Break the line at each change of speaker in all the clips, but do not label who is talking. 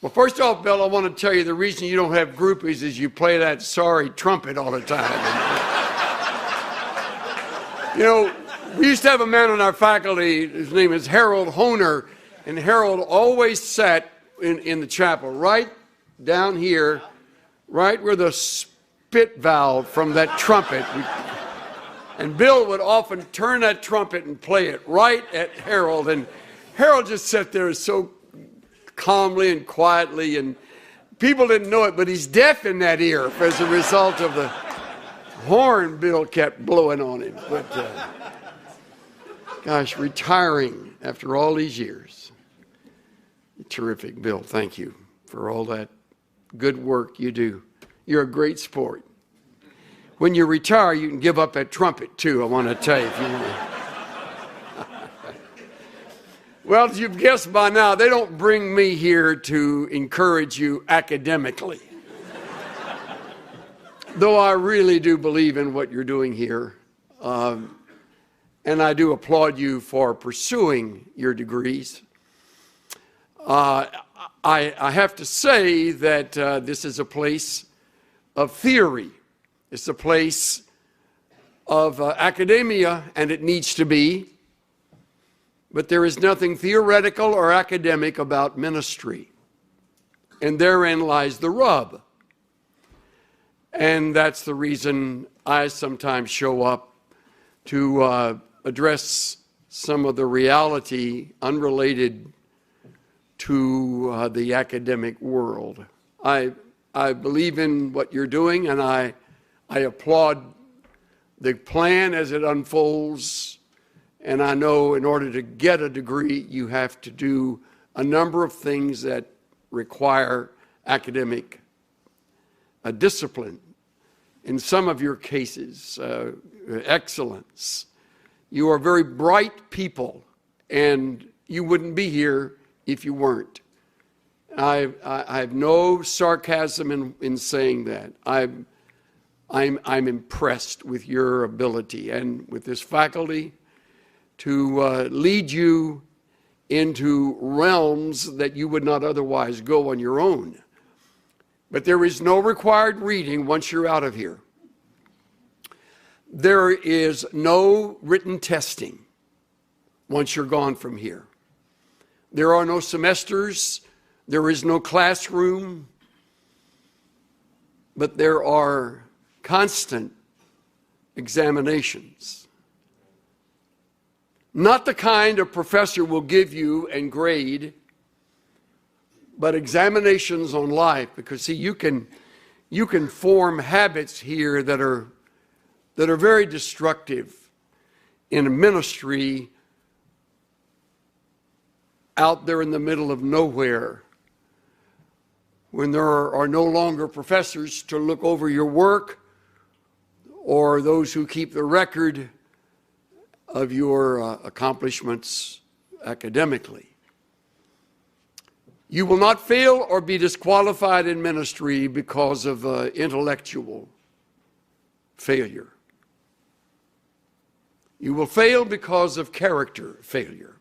Well, first off, Bill, I want to tell you the reason you don't have groupies is you play that sorry trumpet all the time. You know, we used to have a man on our faculty, his name is Harold Honer, and Harold always sat in the chapel right down here, right where the spit valve from that trumpet. And Bill would often turn that trumpet and play it right at Harold, and Harold just sat there so calmly and quietly, and people didn't know it, but he's deaf in that ear as a result of the horn Bill kept blowing on him. But gosh, retiring after all these years. Terrific, Bill. Thank you for all that good work you do. You're a great sport. When you retire, you can give up that trumpet too, I want to tell you if you want. Well, as you've guessed by now, they don't bring me here to encourage you academically. Though I really do believe in what you're doing here. And I do applaud you for pursuing your degrees. I have to say that this is a place of theory. It's a place of academia, and it needs to be. But there is nothing theoretical or academic about ministry. And therein lies the rub. And that's the reason I sometimes show up to address some of the reality unrelated to the academic world. I believe in what you're doing, and I applaud the plan as it unfolds. And I know in order to get a degree, you have to do a number of things that require academic discipline. In some of your cases, excellence. You are very bright people, and you wouldn't be here if you weren't. I have no sarcasm in saying that. I'm impressed with your ability and with this faculty to lead you into realms that you would not otherwise go on your own. But there is no required reading once you're out of here. There is no written testing once you're gone from here. There are no semesters. There is no classroom. But there are constant examinations. Not the kind a professor will give you and grade, but examinations on life. Because see, you can form habits here that are very destructive in a ministry out there in the middle of nowhere, when there are no longer professors to look over your work or those who keep the record of your accomplishments academically. You will not fail or be disqualified in ministry because of intellectual failure. You will fail because of character failure.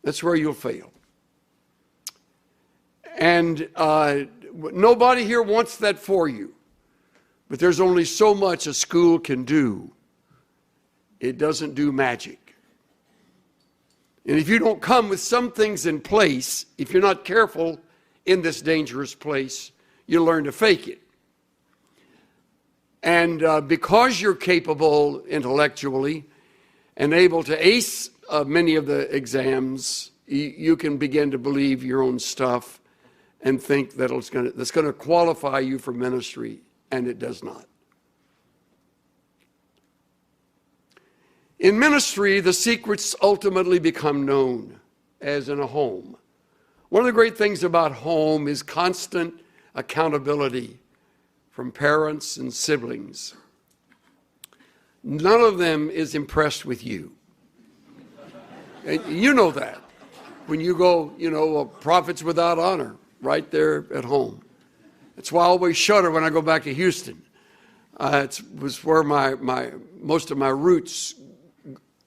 That's where you'll fail. And nobody here wants that for you. But there's only so much a school can do. It doesn't do magic. And if you don't come with some things in place, if you're not careful in this dangerous place, you'll learn to fake it. And because you're capable intellectually and able to ace many of the exams, you can begin to believe your own stuff and think that that's going to qualify you for ministry, and it does not. In ministry, the secrets ultimately become known, as in a home. One of the great things about home is constant accountability from parents and siblings. None of them is impressed with you. And you know that. When you go, prophets without honor, right there at home. That's why I always shudder when I go back to Houston. It was where most of my roots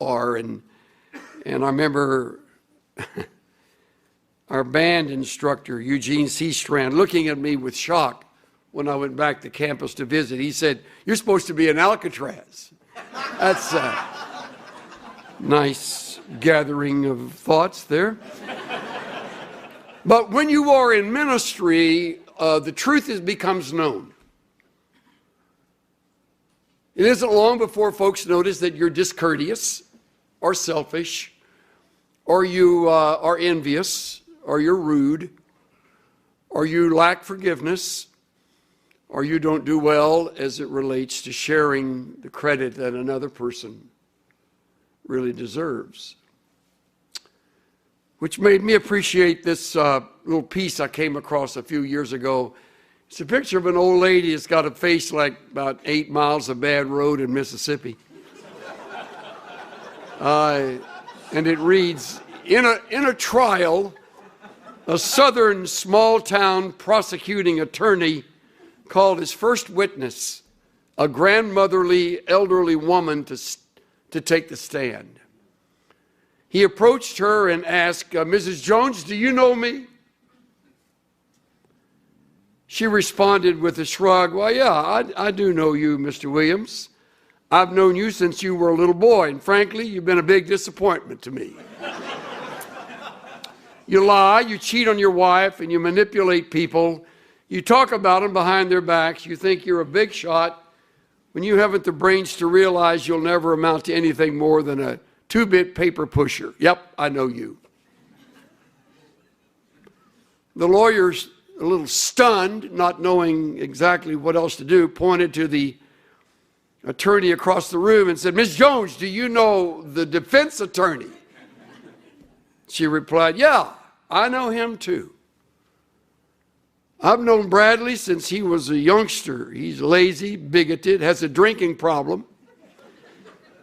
are, and I remember our band instructor, Eugene C. Strand, looking at me with shock when I went back to campus to visit. He said, "You're supposed to be in Alcatraz." That's a nice gathering of thoughts there. But when you are in ministry, the truth becomes known. It isn't long before folks notice that you're discourteous or selfish, or you are envious, or you're rude, or you lack forgiveness, or you don't do well as it relates to sharing the credit that another person really deserves. Which made me appreciate this little piece I came across a few years ago. It's a picture of an old lady that's got a face like about 8 miles of bad road in Mississippi. And it reads, in a trial, a southern small-town prosecuting attorney called his first witness, a grandmotherly, elderly woman, to take the stand. He approached her and asked, "Mrs. Jones, do you know me?" She responded with a shrug, "Well, yeah, I do know you, Mr. Williams. I've known you since you were a little boy, and frankly, you've been a big disappointment to me. You lie, you cheat on your wife, and you manipulate people. You talk about them behind their backs. You think you're a big shot when you haven't the brains to realize you'll never amount to anything more than a 2-bit paper pusher. Yep, I know you." The lawyer's a little stunned, not knowing exactly what else to do, pointed to the attorney across the room and said, "Ms. Jones, do you know the defense attorney?" She replied, "Yeah, I know him too. I've known Bradley since he was a youngster. He's lazy, bigoted, has a drinking problem.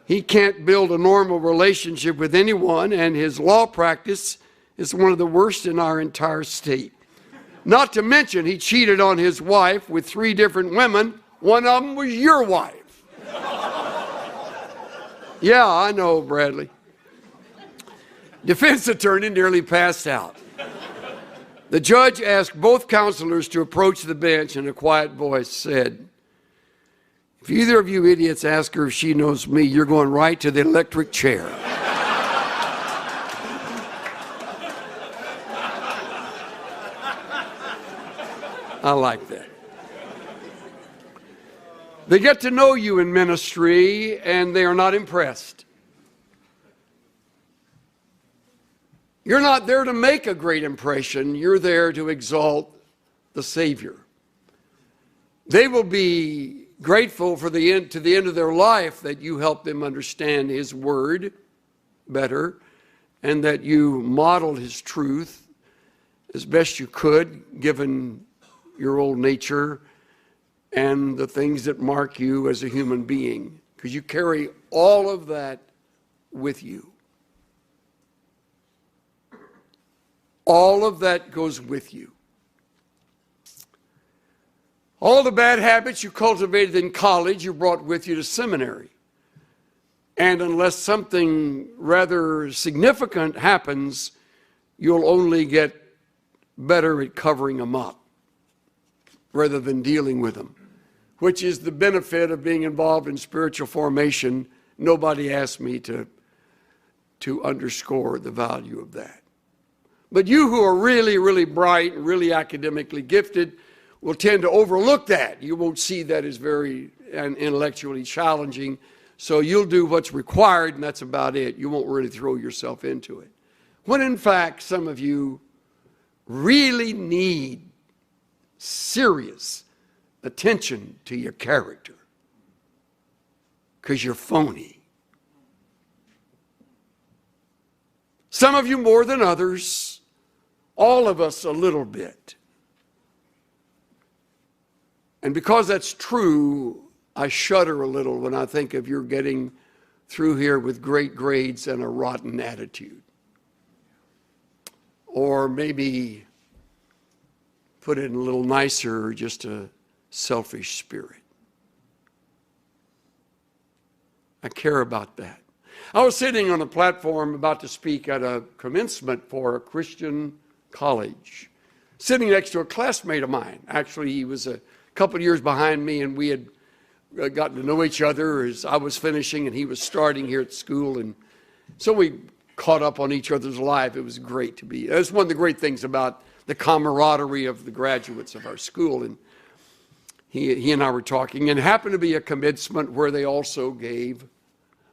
He can't build a normal relationship with anyone, and his law practice is one of the worst in our entire state. Not to mention, he cheated on his wife with 3 different women. One of them was your wife." "Yeah, I know, Bradley." Defense attorney nearly passed out. The judge asked both counselors to approach the bench, and a quiet voice said, "If either of you idiots ask her if she knows me, you're going right to the electric chair." I like that. They get to know you in ministry, and they are not impressed. You're not there to make a great impression. You're there to exalt the Savior. They will be grateful to the end of their life that you help them understand His Word better, and that you modeled His truth as best you could, given your old nature and the things that mark you as a human being, because you carry all of that with you. All of that goes with you. All the bad habits you cultivated in college, you brought with you to seminary. And unless something rather significant happens, you'll only get better at covering them up rather than dealing with them, which is the benefit of being involved in spiritual formation. Nobody asked me to underscore the value of that. But you who are really, really bright and really academically gifted will tend to overlook that. You won't see that as very intellectually challenging, so you'll do what's required, and that's about it. You won't really throw yourself into it. When in fact, some of you really need serious attention to your character, because you're phony. Some of you more than others, all of us a little bit. And because that's true, I shudder a little when I think of your getting through here with great grades and a rotten attitude. Or maybe, put it a little nicer, just a selfish spirit. I care about that. I was sitting on a platform about to speak at a commencement for a Christian college, sitting next to a classmate of mine. Actually, he was a couple of years behind me, and we had gotten to know each other as I was finishing and he was starting here at school. And so we caught up on each other's life. It was great to be. That's one of the great things about the camaraderie of the graduates of our school. And he and I were talking, and it happened to be a commencement where they also gave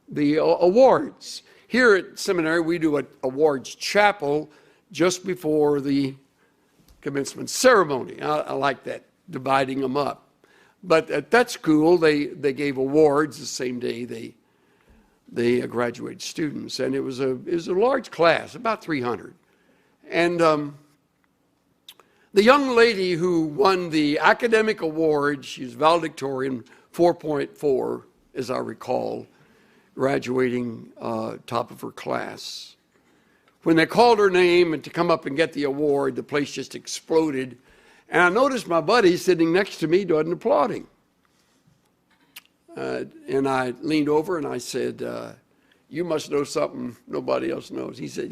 the awards. Here at seminary, we do an awards chapel just before the commencement ceremony. I like that, dividing them up. But at that school, they gave awards the same day they graduated students, and it was a large class, about 300. And the young lady who won the academic award, she's valedictorian, 4.4, as I recall, graduating top of her class. When they called her name and to come up and get the award, the place just exploded. And I noticed my buddy sitting next to me wasn't applauding. And I leaned over and I said, you must know something nobody else knows. He said,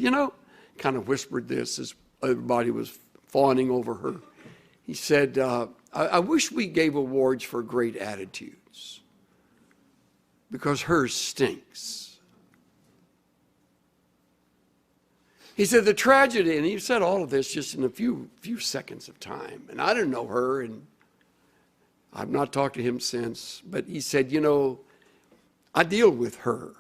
kind of whispered this as everybody was fawning over her. He said, I wish we gave awards for great attitudes, because hers stinks. He said the tragedy, and he said all of this just in a few seconds of time. And I didn't know her, and I've not talked to him since. But he said, I deal with her.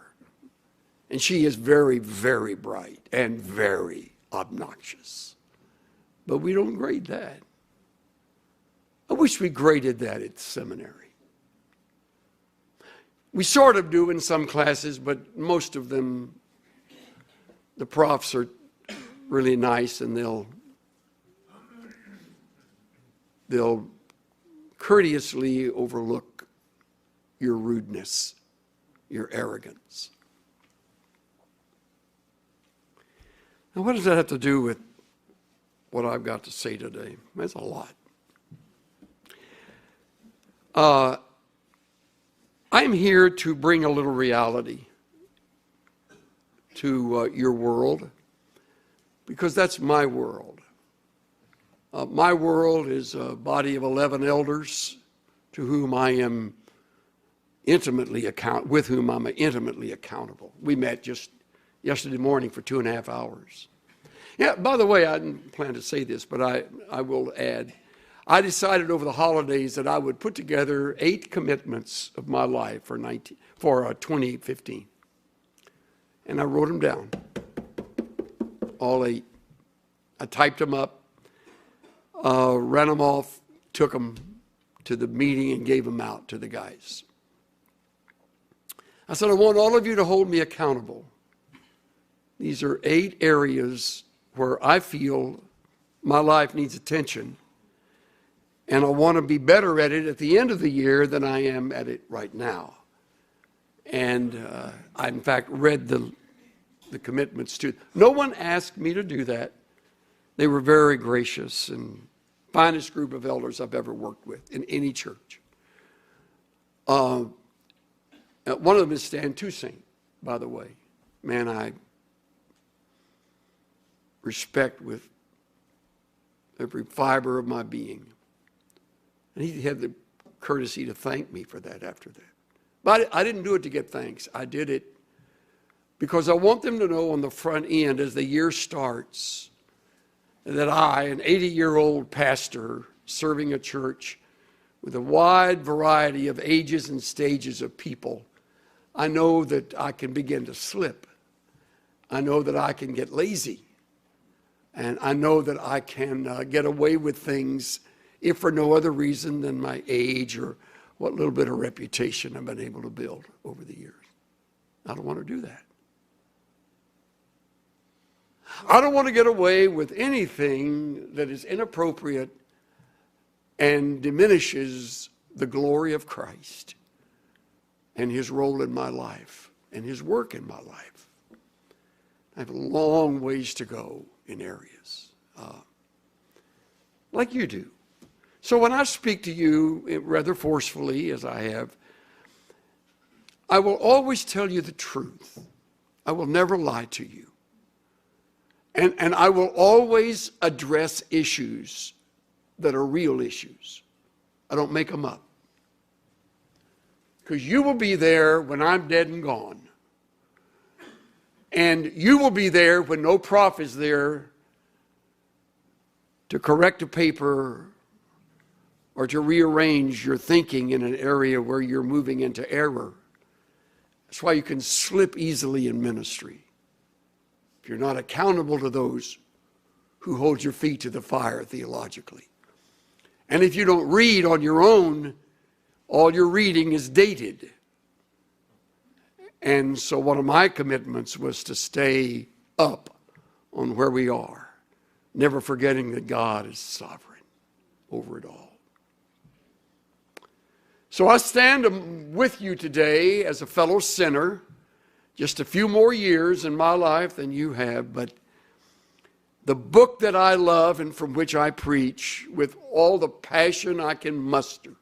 And she is very, very bright and very obnoxious. But we don't grade that. I wish we graded that at seminary. We sort of do in some classes, but most of them, the profs are really nice, and they'll courteously overlook your rudeness, your arrogance. Now, what does that have to do with what I've got to say today? That's a lot. I'm here to bring a little reality to your world, because that's my world. My world is a body of 11 elders to whom I am with whom I'm intimately accountable. We met just yesterday morning for 2.5 hours. Yeah, by the way, I didn't plan to say this, but I will add, I decided over the holidays that I would put together 8 commitments of my life for 2015. And I wrote them down, all 8. I typed them up, ran them off, took them to the meeting and gave them out to the guys. I said, I want all of you to hold me accountable. These are 8 areas where I feel my life needs attention, and I want to be better at it at the end of the year than I am at it right now. And I, in fact, read the commitments to. No one asked me to do that. They were very gracious and finest group of elders I've ever worked with in any church. One of them is Stan Toussaint, by the way. Man, I respect with every fiber of my being. And he had the courtesy to thank me for that after that. But I didn't do it to get thanks. I did it because I want them to know on the front end as the year starts that I, an 80-year-old pastor serving a church with a wide variety of ages and stages of people, I know that I can begin to slip. I know that I can get lazy. And I know that I can get away with things if for no other reason than my age or what little bit of reputation I've been able to build over the years. I don't want to do that. I don't want to get away with anything that is inappropriate and diminishes the glory of Christ and his role in my life and his work in my life. I have a long ways to go in areas like you do. So when I speak to you rather forcefully, as I have, I will always tell you the truth. I will never lie to you. And I will always address issues that are real issues. I don't make them up. Because you will be there when I'm dead and gone. And you will be there when no prof is there to correct a paper or to rearrange your thinking in an area where you're moving into error. That's why you can slip easily in ministry. If you're not accountable to those who hold your feet to the fire theologically. And if you don't read on your own, all your reading is dated. And so one of my commitments was to stay up on where we are, never forgetting that God is sovereign over it all. So I stand with you today as a fellow sinner, just a few more years in my life than you have, but the book that I love and from which I preach with all the passion I can muster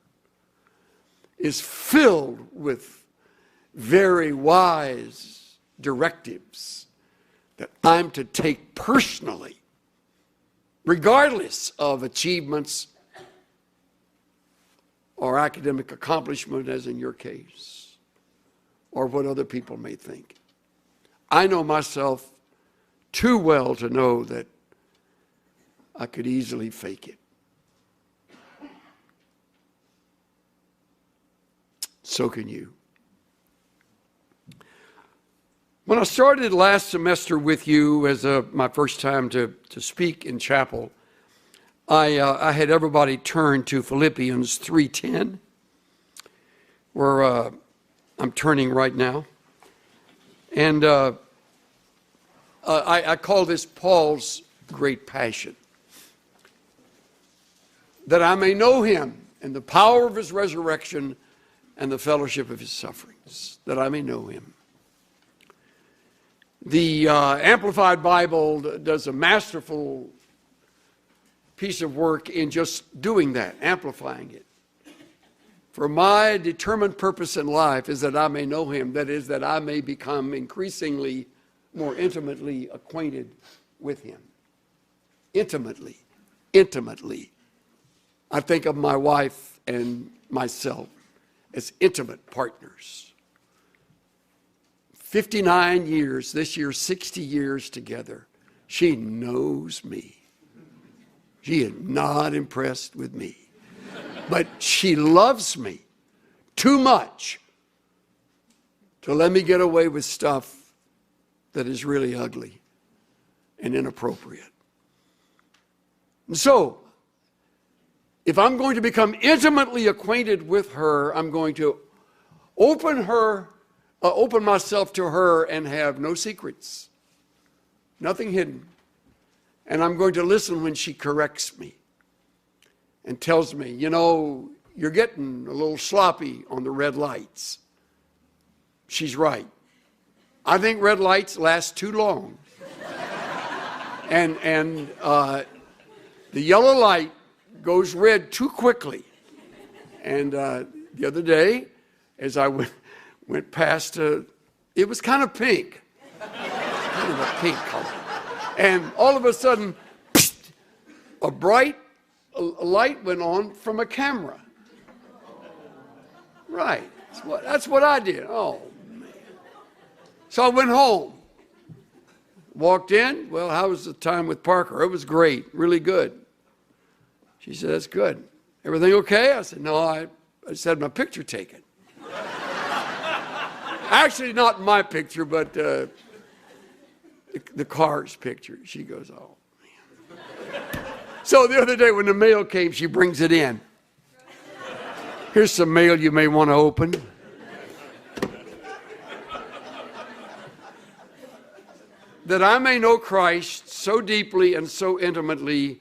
is filled with very wise directives that I'm to take personally, regardless of achievements or academic accomplishment, as in your case, or what other people may think. I know myself too well to know that I could easily fake it. So can you. When I started last semester with you as my first time to speak in chapel, I had everybody turn to Philippians 3:10, where I'm turning right now. And I call this Paul's great passion. That I may know him and the power of his resurrection and the fellowship of his sufferings, that I may know him. The Amplified Bible does a masterful piece of work in just doing that, amplifying it. For my determined purpose in life is that I may know him, that is, that I may become increasingly more intimately acquainted with him. Intimately. I think of my wife and myself as intimate partners. 59 years, this year 60 years together. She knows me. She is not impressed with me. But she loves me too much to let me get away with stuff that is really ugly and inappropriate. And so, if I'm going to become intimately acquainted with her, I'm going to open myself to her and have no secrets, nothing hidden. And I'm going to listen when she corrects me and tells me, you know, you're getting a little sloppy on the red lights. She's right. I think red lights last too long. and the yellow light goes red too quickly. And the other day, as I went past, it was kind of pink. Kind of a pink color. And all of a sudden, a bright light went on from a camera. Right. That's what I did. Oh, man. So I went home. Walked in. Well, how was the time with Parker? It was great. Really good. She said, that's good. Everything okay? I said, no, I just had my picture taken. Actually, not my picture, but the car's picture. She goes, oh, man. So the other day when the mail came, she brings it in. Here's some mail you may want to open. That I may know Christ so deeply and so intimately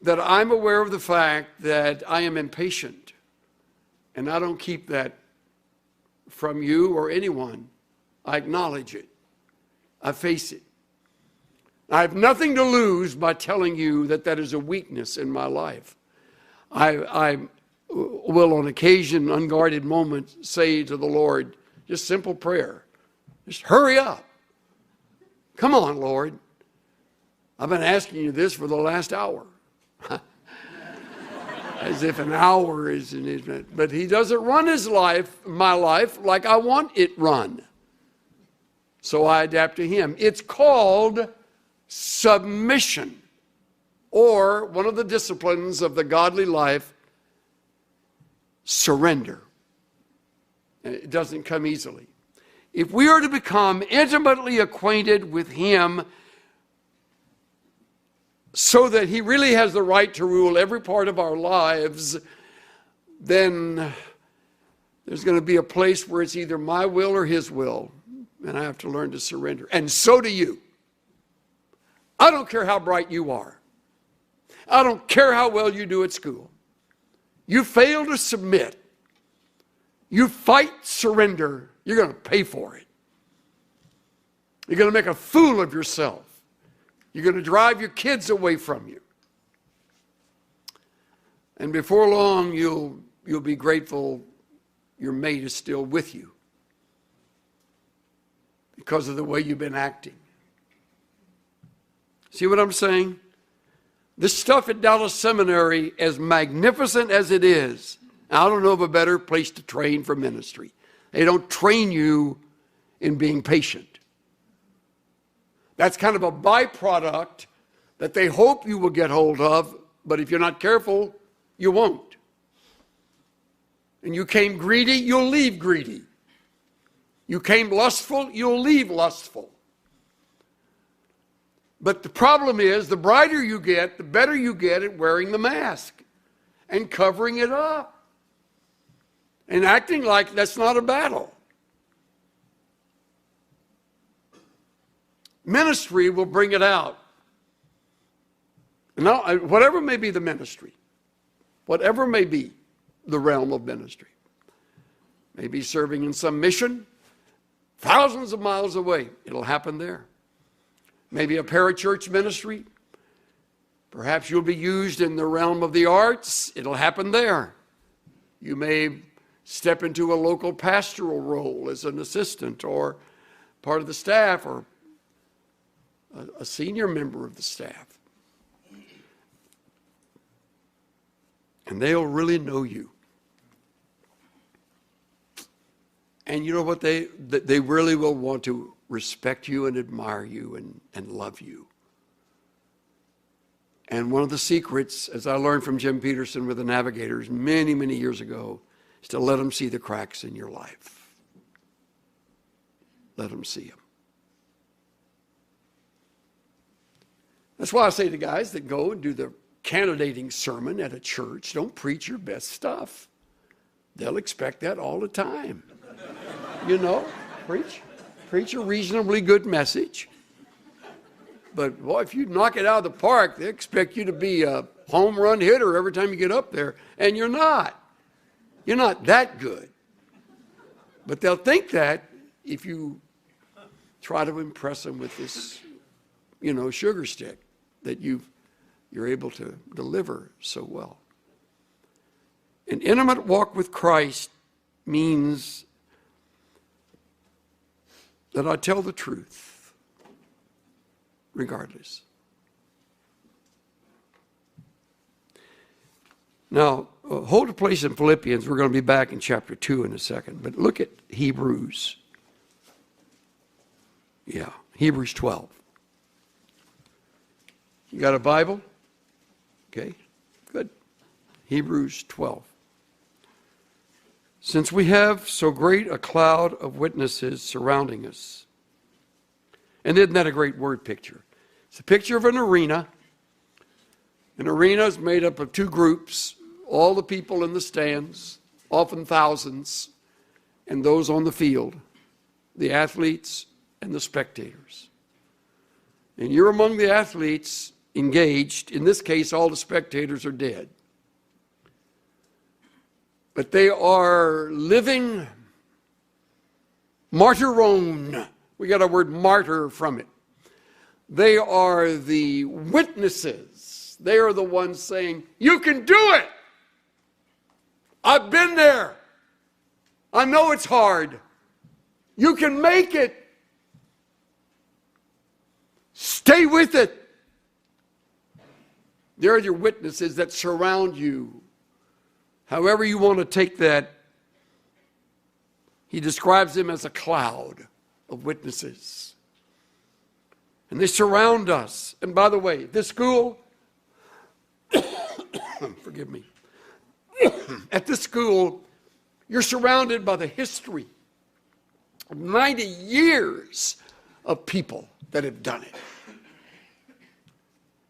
that I'm aware of the fact that I am impatient. And I don't keep that from you or anyone. I acknowledge it. I face it. I have nothing to lose by telling you that that is a weakness in my life. I will on occasion, unguarded moments, say to the Lord, just simple prayer, just hurry up. Come on, Lord. I've been asking you this for the last hour. As if an hour is an infinite. But he doesn't run my life, like I want it run. So I adapt to him. It's called submission, or one of the disciplines of the godly life, surrender. And it doesn't come easily. If we are to become intimately acquainted with him so that he really has the right to rule every part of our lives, then there's going to be a place where it's either my will or his will, and I have to learn to surrender. And so do you. I don't care how bright you are. I don't care how well you do at school. You fail to submit. You fight surrender. You're going to pay for it. You're going to make a fool of yourself. You're going to drive your kids away from you. And before long, you'll be grateful your mate is still with you because of the way you've been acting. See what I'm saying? This stuff at Dallas Seminary, as magnificent as it is, I don't know of a better place to train for ministry. They don't train you in being patient. That's kind of a byproduct that they hope you will get hold of, but if you're not careful, you won't. And you came greedy, you'll leave greedy. You came lustful, you'll leave lustful. But the problem is, the brighter you get, the better you get at wearing the mask and covering it up and acting like that's not a battle. Ministry will bring it out. Now, whatever may be the ministry, whatever may be the realm of ministry, maybe serving in some mission thousands of miles away, it'll happen there. Maybe a parachurch ministry, perhaps you'll be used in the realm of the arts, it'll happen there. You may step into a local pastoral role as an assistant or part of the staff or a senior member of the staff. And they'll really know you. And you know what? They really will want to respect you and admire you and love you. And one of the secrets, as I learned from Jim Peterson with the Navigators many, many years ago, is to let them see the cracks in your life. Let them see them. That's why I say to guys that go and do the candidating sermon at a church, don't preach your best stuff. They'll expect that all the time. You know, preach a reasonably good message. But boy, if you knock it out of the park, they expect you to be a home run hitter every time you get up there, and you're not. You're not that good. But they'll think that if you try to impress them with this, sugar stick that you're able to deliver so well. An intimate walk with Christ means that I tell the truth, regardless. Now, hold a place in Philippians. We're going to be back in chapter 2 in a second. But look at Hebrews. Yeah, Hebrews 12. You got a Bible? Okay, good. Hebrews 12. Since we have so great a cloud of witnesses surrounding us. And isn't that a great word picture? It's a picture of an arena. An arena is made up of two groups, all the people in the stands, often thousands, and those on the field, the athletes and the spectators. And you're among the athletes engaged. In this case, all the spectators are dead. But they are living martyrone. We got our word martyr from it. They are the witnesses. They are the ones saying, you can do it. I've been there. I know it's hard. You can make it. Stay with it. They're your witnesses that surround you. However you want to take that, he describes them as a cloud of witnesses. And they surround us. And by the way, this school, forgive me, at this school, you're surrounded by the history of 90 years of people that have done it.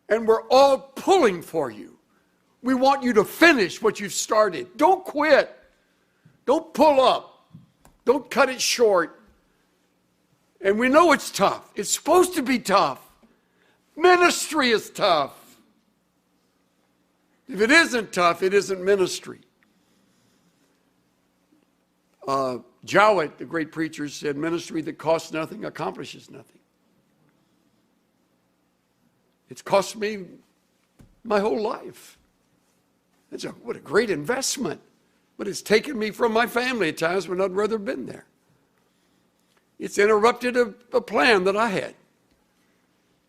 And we're all pulling for you. We want you to finish what you've started. Don't quit. Don't pull up. Don't cut it short. And we know it's tough. It's supposed to be tough. Ministry is tough. If it isn't tough, it isn't ministry. Jowett, the great preacher, said, ministry that costs nothing accomplishes nothing. It's cost me my whole life. What a great investment. But it's taken me from my family at times when I'd rather have been there. It's interrupted a plan that I had.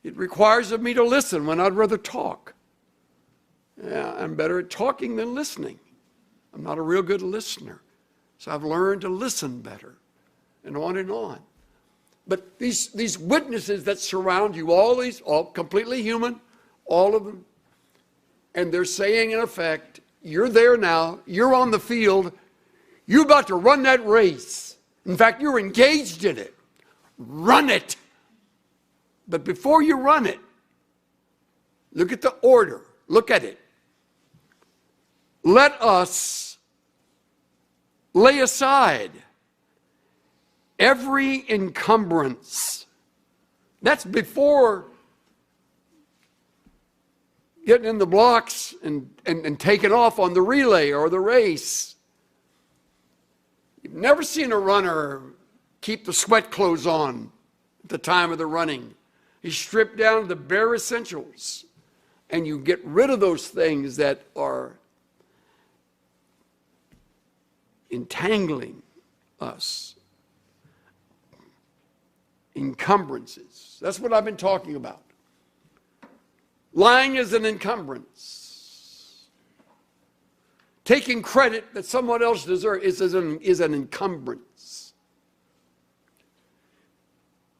It requires of me to listen when I'd rather talk. Yeah, I'm better at talking than listening. I'm not a real good listener. So I've learned to listen better, and on and on. But these witnesses that surround you, all completely human, all of them, and they're saying in effect, you're there now, you're on the field, you're about to run that race. In fact, you're engaged in it. Run it. But before you run it, look at the order. Look at it. Let us lay aside every encumbrance. That's before getting in the blocks and taking off on the relay or the race. You've never seen a runner keep the sweat clothes on at the time of the running. You strip down to the bare essentials, and you get rid of those things that are entangling us. Encumbrances. That's what I've been talking about. Lying is an encumbrance. Taking credit that someone else deserves is an encumbrance.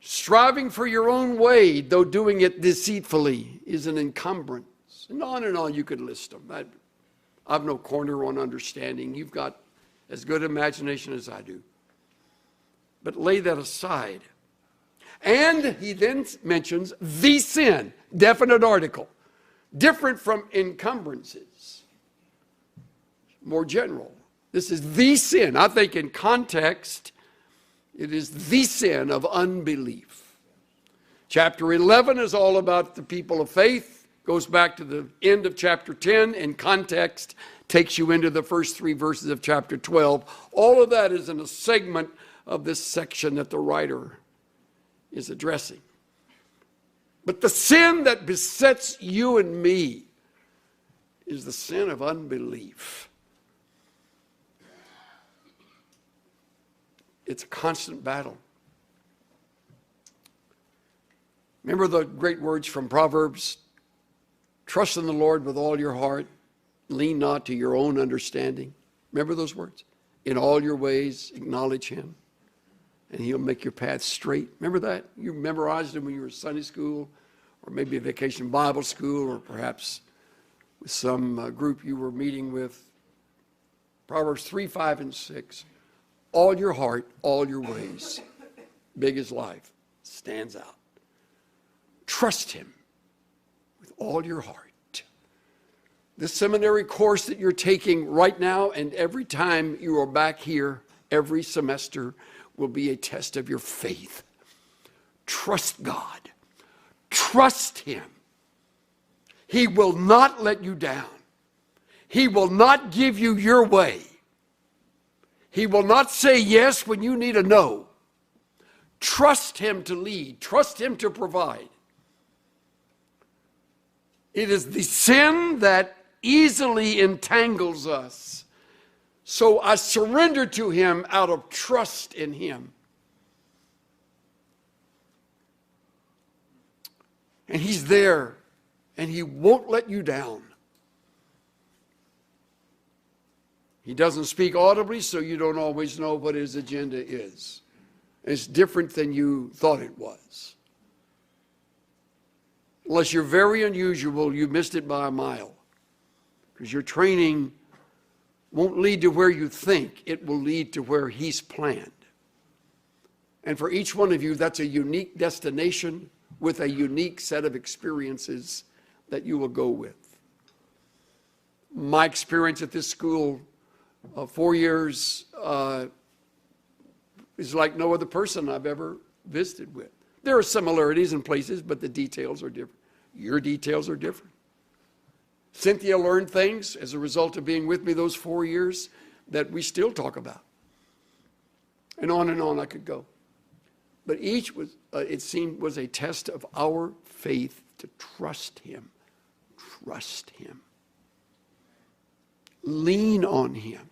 Striving for your own way, though doing it deceitfully, is an encumbrance. And on you could list them. I've no corner on understanding. You've got as good imagination as I do. But lay that aside. And he then mentions the sin, definite article, different from encumbrances, more general. This is the sin. I think in context, it is the sin of unbelief. Chapter 11 is all about the people of faith, goes back to the end of chapter 10, in context, takes you into the first 3 verses of chapter 12. All of that is in a segment of this section that the writer is addressing. But the sin that besets you and me is the sin of unbelief. It's a constant battle. Remember the great words from Proverbs? Trust in the Lord with all your heart. Lean not to your own understanding. Remember those words? In all your ways, acknowledge him, and he'll make your path straight. Remember that? You memorized them when you were in Sunday school, or maybe a vacation Bible school, or perhaps with some group you were meeting with. Proverbs 3, 5, and 6. All your heart, all your ways. Big as life. Stands out. Trust him with all your heart. This seminary course that you're taking right now and every time you are back here, every semester, will be a test of your faith. Trust God. Trust him. He will not let you down. He will not give you your way. He will not say yes when you need a no. Trust him to lead. Trust him to provide. It is the sin that easily entangles us. So I surrender to him out of trust in him. And he's there And he won't let you down. He doesn't speak audibly, so you don't always know what his agenda is. It's different than you thought it was. Unless you're very unusual, you missed it by a mile. Because your training won't lead to where you think. It will lead to where he's planned. And for each one of you, that's a unique destination with a unique set of experiences that you will go with. My experience at this school, 4 years, is like no other person I've ever visited with. There are similarities in places, but the details are different. Your details are different. Cynthia learned things as a result of being with me those 4 years that we still talk about. And on I could go. But each was, it seemed, was a test of our faith to trust him. Trust him. Lean on him.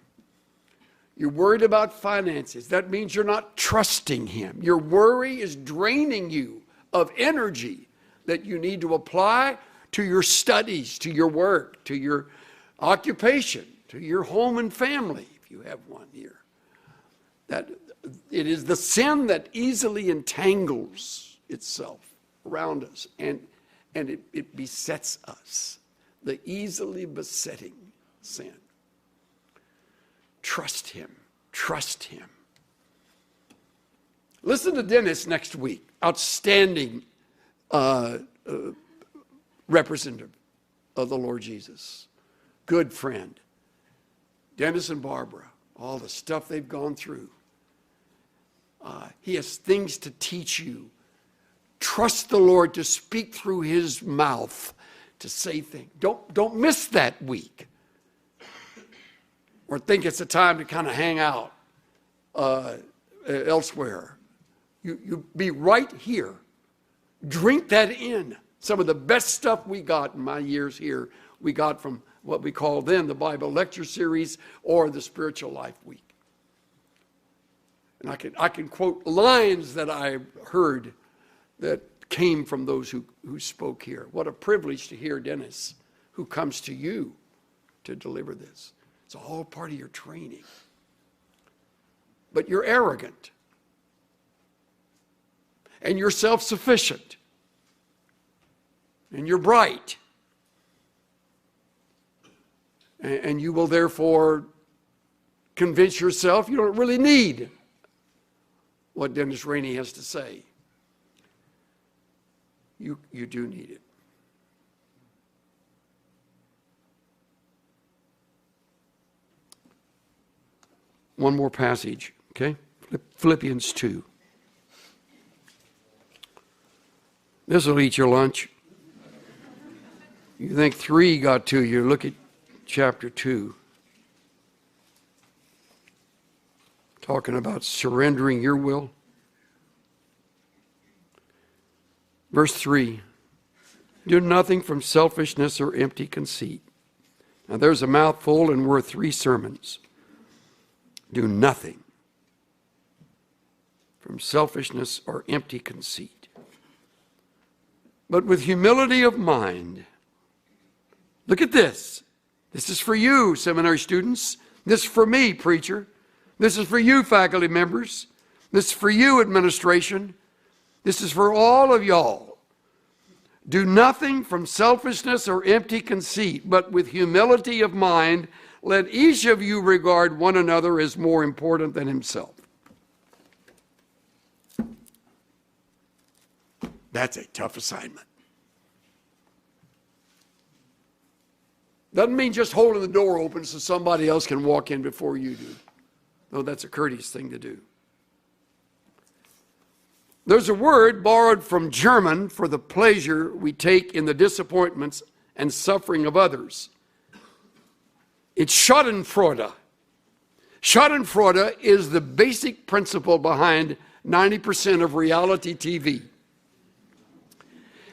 You're worried about finances. That means you're not trusting him. Your worry is draining you of energy that you need to apply to your studies, to your work, to your occupation, to your home and family, if you have one here. That it is the sin that easily entangles itself around us, and it besets us. The easily besetting sin. Trust him. Trust him. Listen to Dennis next week. Outstanding representative of the Lord Jesus. Good friend. Dennis and Barbara, all the stuff they've gone through. He has things to teach you. Trust the Lord to speak through his mouth, to say things. Don't miss that week. Or think it's a time to kind of hang out elsewhere. You be right here. Drink that in. Some of the best stuff we got in my years here, we got from what we call then the Bible Lecture Series or the Spiritual Life Week. And I can quote lines that I heard that came from those who spoke here. What a privilege to hear Dennis, who comes to you to deliver this. It's all part of your training. But you're arrogant. And you're self-sufficient. And you're bright. And you will therefore convince yourself you don't really need what Dennis Rainey has to say. You do need it. One more passage, okay? Philippians 2. This will eat your lunch. You think 3 got to you. Look at chapter 2. Talking about surrendering your will. Verse 3. Do nothing from selfishness or empty conceit. Now there's a mouthful and worth 3 sermons. Do nothing from selfishness or empty conceit, but with humility of mind. Look at this. This is for you, seminary students. This is for me, preacher. This is for you, faculty members. This is for you, administration. This is for all of y'all. Do nothing from selfishness or empty conceit, but with humility of mind, let each of you regard one another as more important than himself. That's a tough assignment. Doesn't mean just holding the door open so somebody else can walk in before you do. Though that's a courteous thing to do. There's a word borrowed from German for the pleasure we take in the disappointments and suffering of others. It's Schadenfreude. Schadenfreude is the basic principle behind 90% of reality TV.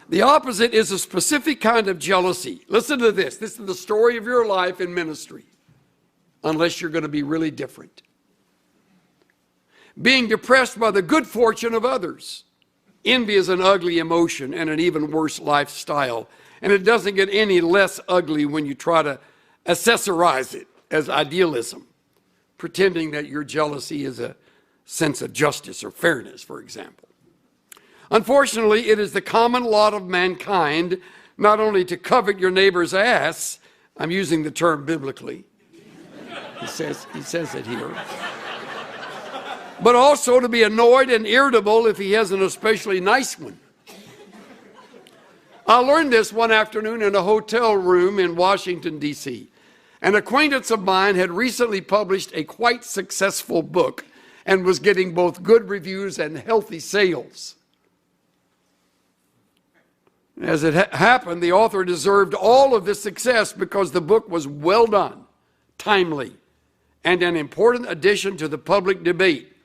The opposite is a specific kind of jealousy. Listen to this. This is the story of your life in ministry, unless you're going to be really different. Being depressed by the good fortune of others. Envy is an ugly emotion and an even worse lifestyle, And it doesn't get any less ugly when you try to accessorize it as idealism, pretending that your jealousy is a sense of justice or fairness, for example. Unfortunately, it is the common lot of mankind not only to covet your neighbor's ass, I'm using the term biblically, he says it here, but also to be annoyed and irritable if he has an especially nice one. I learned this one afternoon in a hotel room in Washington, D.C. An acquaintance of mine had recently published a quite successful book and was getting both good reviews and healthy sales. As it happened, the author deserved all of this success because the book was well done, timely, and an important addition to the public debate.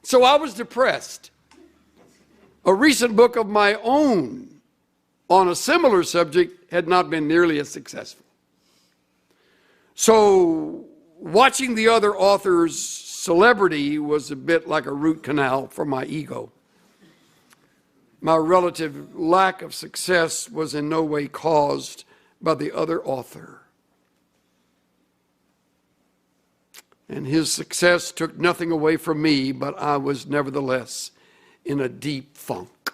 So I was depressed. A recent book of my own on a similar subject had not been nearly as successful. So watching the other author's celebrity was a bit like a root canal for my ego. My relative lack of success was in no way caused by the other author. And his success took nothing away from me, but I was nevertheless in a deep funk.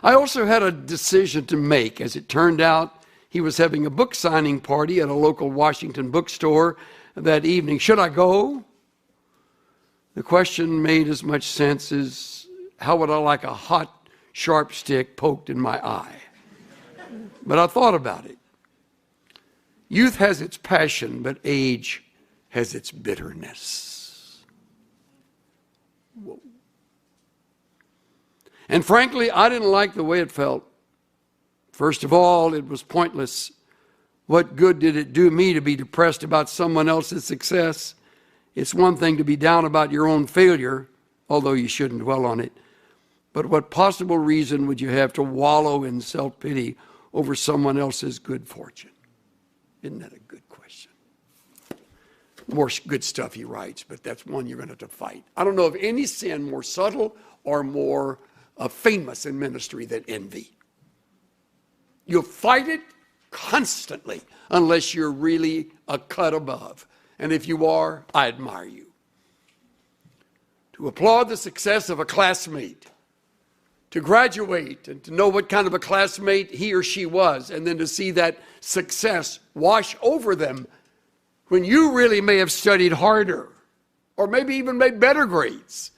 I also had a decision to make. As it turned out, he was having a book signing party at a local Washington bookstore that evening. Should I go? The question made as much sense as, how would I like a hot, sharp stick poked in my eye? But I thought about it. Youth has its passion, but age has its bitterness. Whoa. And frankly, I didn't like the way it felt. First of all, it was pointless. What good did it do me to be depressed about someone else's success? It's one thing to be down about your own failure, although you shouldn't dwell on it. But what possible reason would you have to wallow in self-pity over someone else's good fortune? Isn't that a good question? More good stuff he writes, but that's one you're going to have to fight. I don't know of any sin more subtle or more famous in ministry than envy. You'll fight it constantly unless you're really a cut above. And if you are, I admire you. To applaud the success of a classmate, to graduate and to know what kind of a classmate he or she was, and then to see that success wash over them when you really may have studied harder or maybe even made better grades.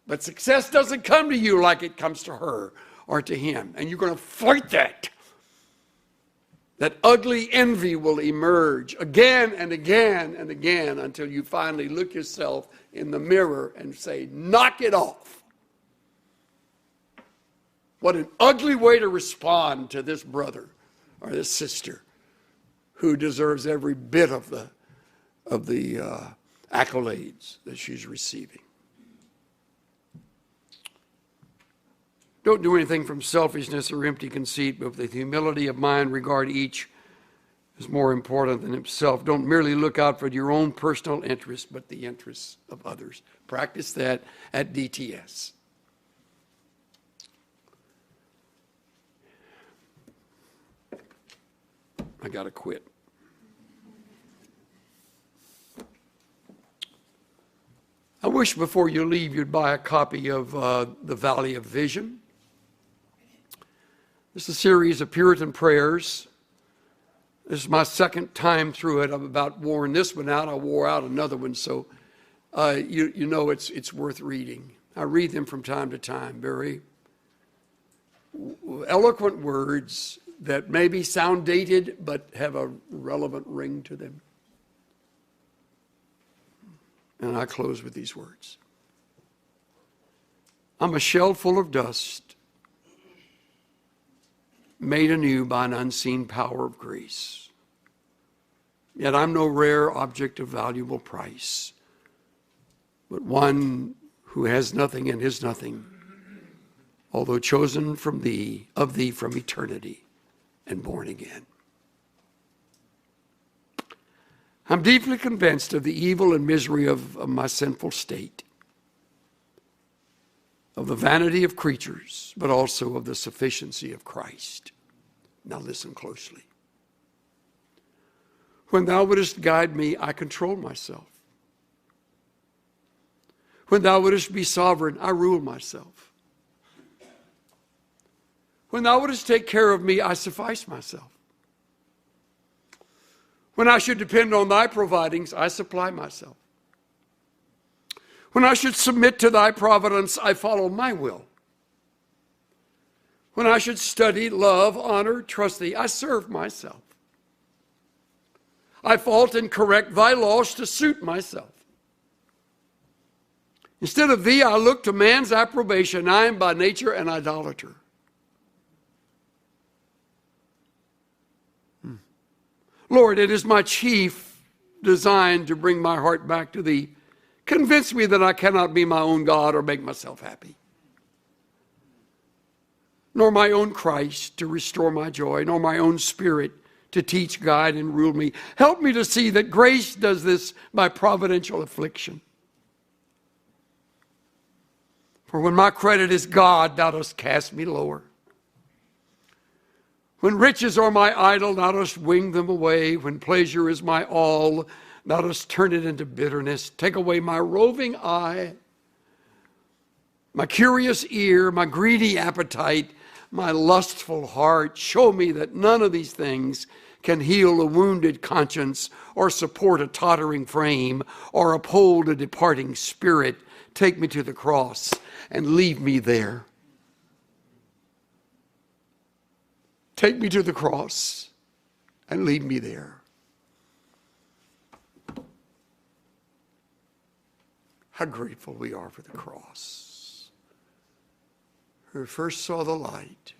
But success doesn't come to you like it comes to her or to him, and you're going to fight that. That ugly envy will emerge again and again and again until you finally look yourself in the mirror and say, knock it off. What an ugly way to respond to this brother or this sister who deserves every bit of the accolades that she's receiving. Don't do anything from selfishness or empty conceit, but with humility of mind, regard each as more important than himself. Don't merely look out for your own personal interests, but the interests of others. Practice that at DTS. I got to quit. I wish before you leave you'd buy a copy of The Valley of Vision. This is a series of Puritan prayers. This is my second time through it. I've about worn this one out. I wore out another one, so you know it's worth reading. I read them from time to time. Very eloquent words that maybe sound dated but have a relevant ring to them. And I close with these words. I'm a shell full of dust, made anew by an unseen power of grace. Yet I'm no rare object of valuable price, but one who has nothing and is nothing, although chosen from thee, of thee from eternity, and born again. I'm deeply convinced of the evil and misery of my sinful state. of the vanity of creatures, but also of the sufficiency of Christ. Now listen closely. When thou wouldest guide me, I control myself. When thou wouldest be sovereign, I rule myself. When thou wouldest take care of me, I suffice myself. When I should depend on thy providings, I supply myself. When I should submit to thy providence, I follow my will. When I should study, love, honor, trust thee, I serve myself. I fault and correct thy laws to suit myself. Instead of thee, I look to man's approbation. I am by nature an idolater. Lord, it is my chief design to bring my heart back to thee. Convince me that I cannot be my own God or make myself happy, nor my own Christ to restore my joy, nor my own Spirit to teach, guide, and rule me. Help me to see that grace does this by providential affliction. For when my credit is God, thou dost cast me lower. When riches are my idol, thou dost wing them away. When pleasure is my all, thou dost turn it into bitterness. Take away my roving eye, my curious ear, my greedy appetite, my lustful heart. Show me that none of these things can heal a wounded conscience or support a tottering frame or uphold a departing spirit. Take me to the cross and leave me there. Take me to the cross and leave me there. How grateful we are for the cross. Who first saw the light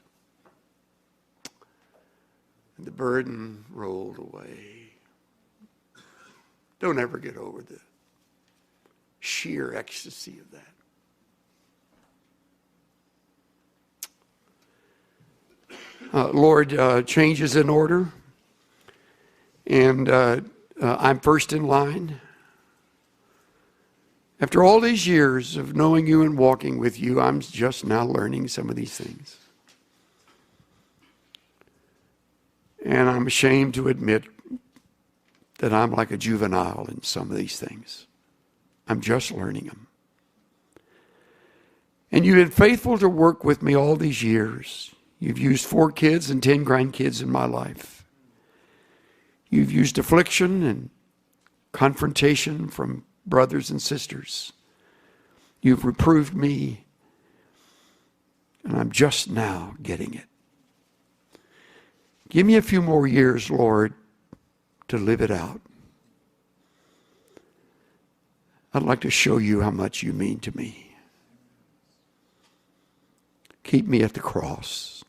and the burden rolled away. Don't ever get over the sheer ecstasy of that. Lord, change is in order, and I'm first in line. After all these years of knowing you and walking with you, I'm just now learning some of these things. And I'm ashamed to admit that I'm like a juvenile in some of these things. I'm just learning them. And you've been faithful to work with me all these years. You've used 4 kids and 10 grandkids in my life. You've used affliction and confrontation from brothers and sisters. You've reproved me, and I'm just now getting it. Give me a few more years, Lord, to live it out. I'd like to show you how much you mean to me. Keep me at the cross,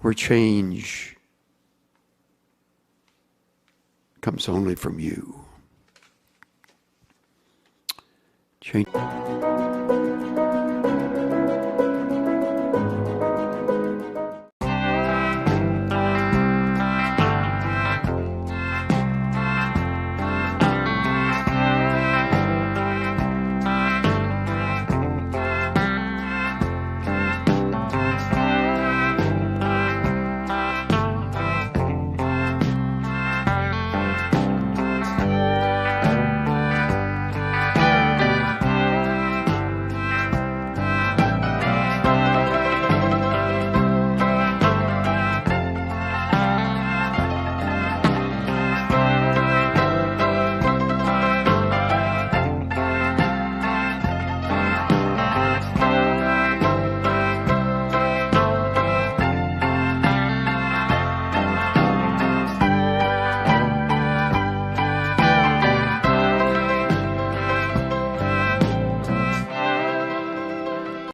where change comes only from you. Change.